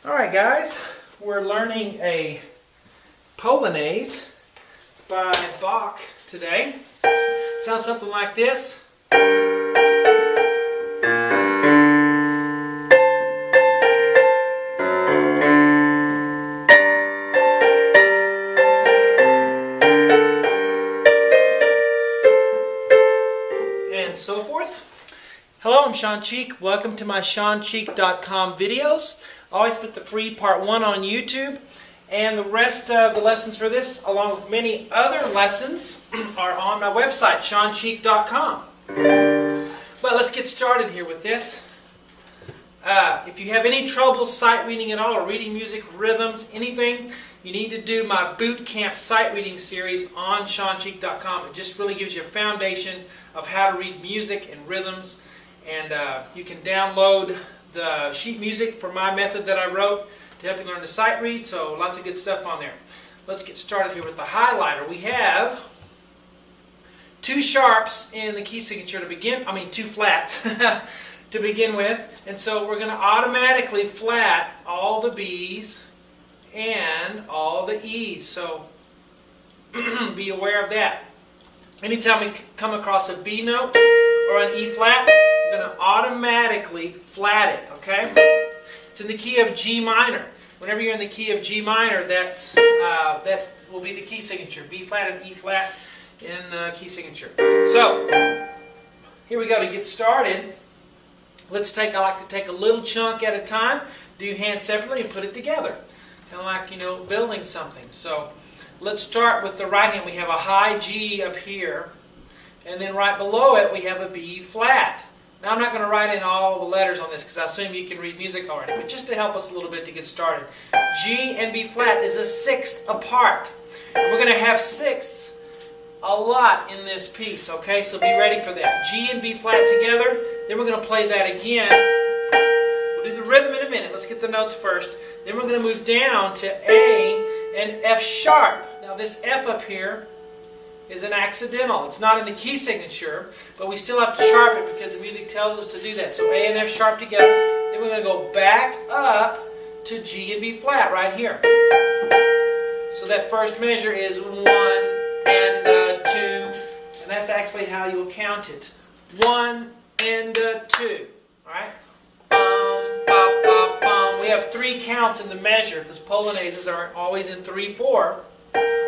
Alright guys, we're learning a Polonaise by Bach today. Sounds something like this. And so forth. Hello, I'm Sean Cheek. Welcome to my SeanCheek.com videos. I always put the free part 1 on YouTube, and the rest of the lessons for this, along with many other lessons, are on my website, SeanCheek.com. But let's get started here with this. If you have any trouble sight reading at all, or reading music, rhythms, anything, you need to do my boot camp sight reading series on SeanCheek.com. It just really gives you a foundation of how to read music and rhythms. And you can download the sheet music for my method that I wrote to help you learn to sight read. So lots of good stuff on there. Let's get started here with the highlighter. We have two sharps in the key signature to begin. Two flats to begin with. And so we're going to automatically flat all the B's and all the E's. So be aware of that. Anytime we come across a B note or an E flat, we're going to automatically flat it, okay? It's in the key of G minor. Whenever you're in the key of G minor, that will be the key signature. B flat and E flat in the key signature. So, here we go. To get started, I like to take a little chunk at a time, do hand separately, and put it together. Kind of like, building something. So, let's start with the right hand. We have a high G up here, and then right below it we have a B flat. Now I'm not going to write in all the letters on this because I assume you can read music already, but just to help us a little bit to get started. G and B flat is a sixth apart. And we're going to have sixths a lot in this piece, okay? So be ready for that. G and B flat together, then we're going to play that again. We'll do the rhythm in a minute. Let's get the notes first. Then we're going to move down to A and F sharp. Now this F up here is an accidental. It's not in the key signature, but we still have to sharp it because the music tells us to do that. So A and F sharp together. Then we're going to go back up to G and B flat right here. So that first measure is 1 and 2, and that's actually how you'll count it. 1 and 2. All right. Bum, bum, bum. We have 3 counts in the measure because Polonaises are always in 3/4.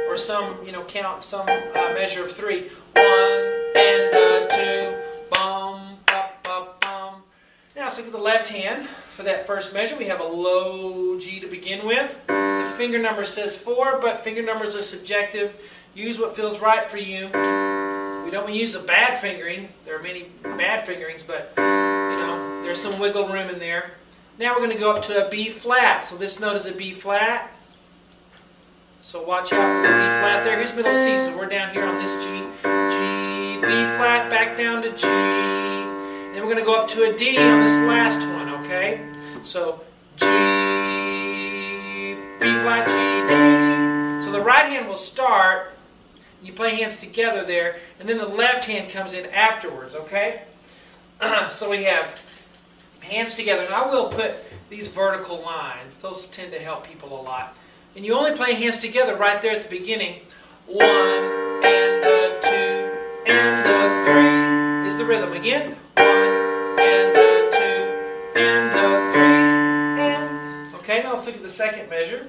Or some, count some measure of 3. 1 and 2. Bum, bum, bum, bum. Now let's look at the left hand. For that first measure, we have a low G to begin with. The finger number says 4, but finger numbers are subjective. Use what feels right for you. We don't use a bad fingering. There are many bad fingerings, but there's some wiggle room in there. Now we're going to go up to a B flat. So this note is a B flat. So watch out for the B flat there. Here's middle C, so we're down here on this G. G, B flat, back down to G. And then we're going to go up to a D on this last one, okay? So G, B flat, G, D. So the right hand will start, you play hands together there, and then the left hand comes in afterwards, okay? So we have hands together, and I will put these vertical lines. Those tend to help people a lot. And you only play hands together right there at the beginning. 1 and 2 and 3 is the rhythm. Again, 1 and 2 and 3 and. Okay, now let's look at the second measure.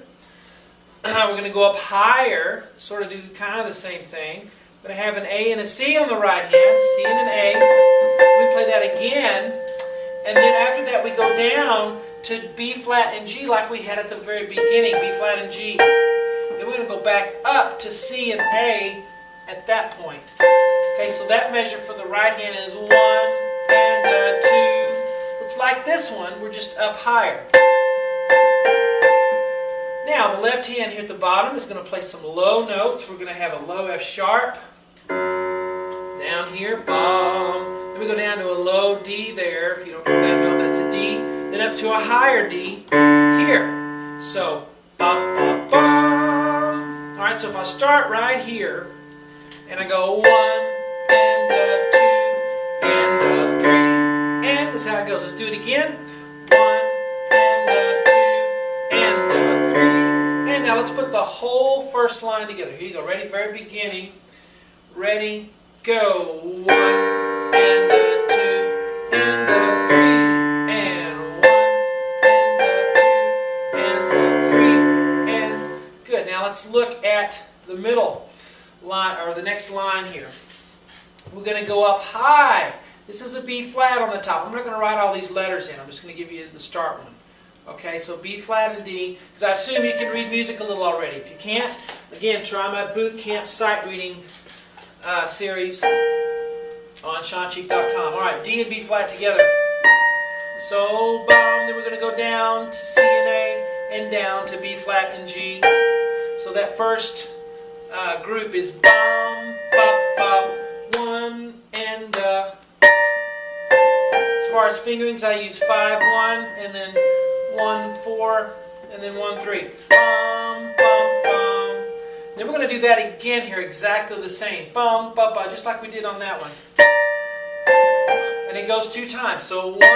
We're going to go up higher, sort of do kind of the same thing. We're going to have an A and a C on the right hand, C and an A. We play that again, and then after that we go down to B flat and G like we had at the very beginning, B flat and G. Then we're going to go back up to C and A at that point. Okay, so that measure for the right hand is 1 and 2. It's like this one, we're just up higher. Now the left hand here at the bottom is going to play some low notes. We're going to have a low F sharp. Down here, bum. Then we go down to a low D there. If you don't know that note, that's a D. Then up to a higher D here. So, bum, bum, bum. Alright, so if I start right here, and I go 1 and 2 and 3, and this is how it goes. Let's do it again. 1 and 2 let's put the whole first line together. Here you go. Ready? Very beginning. Ready? Go. 1 and a 2 and a 3 and 1 and a 2 and a 3 and good. Now let's look at the middle line, or the next line here. We're going to go up high. This is a B flat on the top. I'm not going to write all these letters in. I'm just going to give you the start one. Okay, so B flat and D, because I assume you can read music a little already. If you can't, again, try my boot camp sight reading series on SeanCheek.com. All right, D and B flat together. So, bum, then we're going to go down to C and A and down to B flat and G. So that first group is bum, bop, bop, 1 and as far as fingerings, I use 5, 1, and then 1, 4, and then 1, 3. Bum, bum, bum. Then we're going to do that again here, exactly the same. Bum, bum, bum, just like we did on that one. And it goes 2 times. So 1, 2.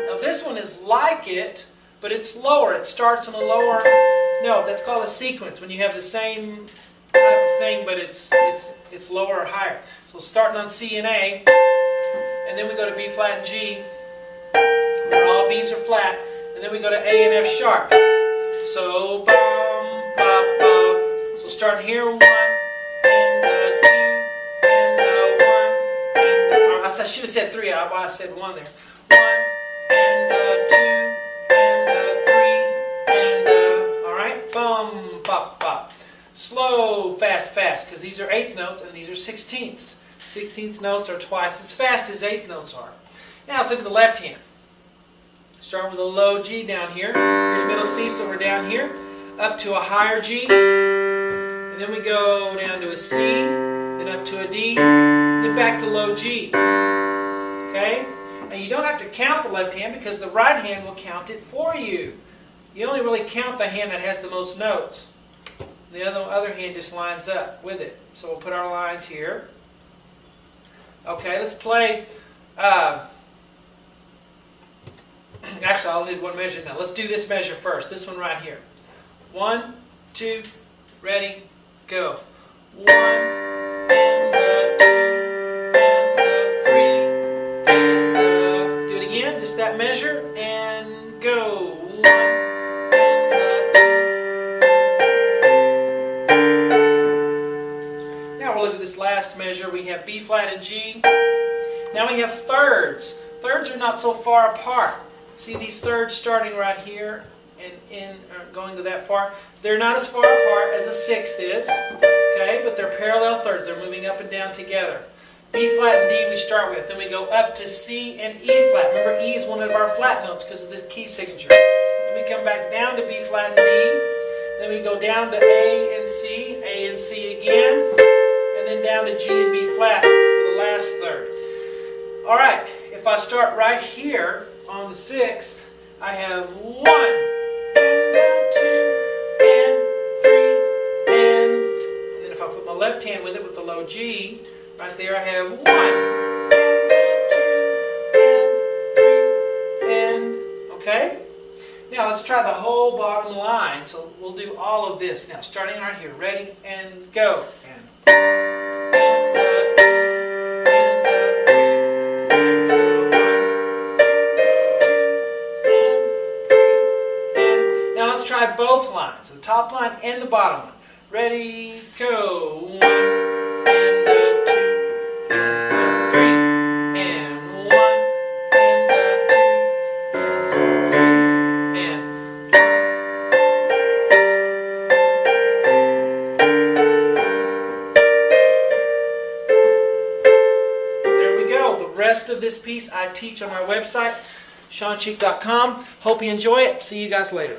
Now this one is like it, but it's lower. It starts on the lower note. That's called a sequence, when you have the same type of thing, but it's lower or higher. So starting on C and A, and then we go to B flat and G, where all B's are flat, and then we go to A and F sharp. So bum, bop, bop. So starting here, 1 and 2 and 1 and I should have said 3. I said 1 there. 1 and 2 and 3 and all right, bum, bop, bop. Slow, fast, fast, because these are 8th notes and these are 16ths. 16th notes are twice as fast as 8th notes are. Now let's look at the left hand. Starting with a low G down here. Here's middle C, so we're down here. Up to a higher G. And then we go down to a C, then up to a D, then back to low G. Okay? And you don't have to count the left hand because the right hand will count it for you. You only really count the hand that has the most notes. The other hand just lines up with it. So we'll put our lines here. Okay, let's play. Actually, I'll need one measure now. Let's do this measure first. This one right here. 1, 2, ready, go. 1 and 2 and 3 and do it again. Just that measure and go. 1 and now we'll look at this last measure. We have B flat and G. Now we have thirds. Thirds are not so far apart. See these thirds starting right here and going to that far? They're not as far apart as a 6th is, okay? But they're parallel thirds. They're moving up and down together. B flat and D we start with. Then we go up to C and E flat. Remember, E is one of our flat notes because of the key signature. Then we come back down to B flat and D. Then we go down to A and C again. And then down to G and B flat for the last third. All right, if I start right here, on the 6th, I have 1 and 2 and 3 and then if I put my left hand with it with the low G, right there I have 1 and 2 and 3 and okay? Now let's try the whole bottom line. So we'll do all of this now, starting right here. Ready and go. And try both lines, the top line and the bottom one. Ready, go. 1 and 2 and 3 and 1 and 2 and 3 and there we go. The rest of this piece I teach on my website, SeanCheek.com. Hope you enjoy it. See you guys later.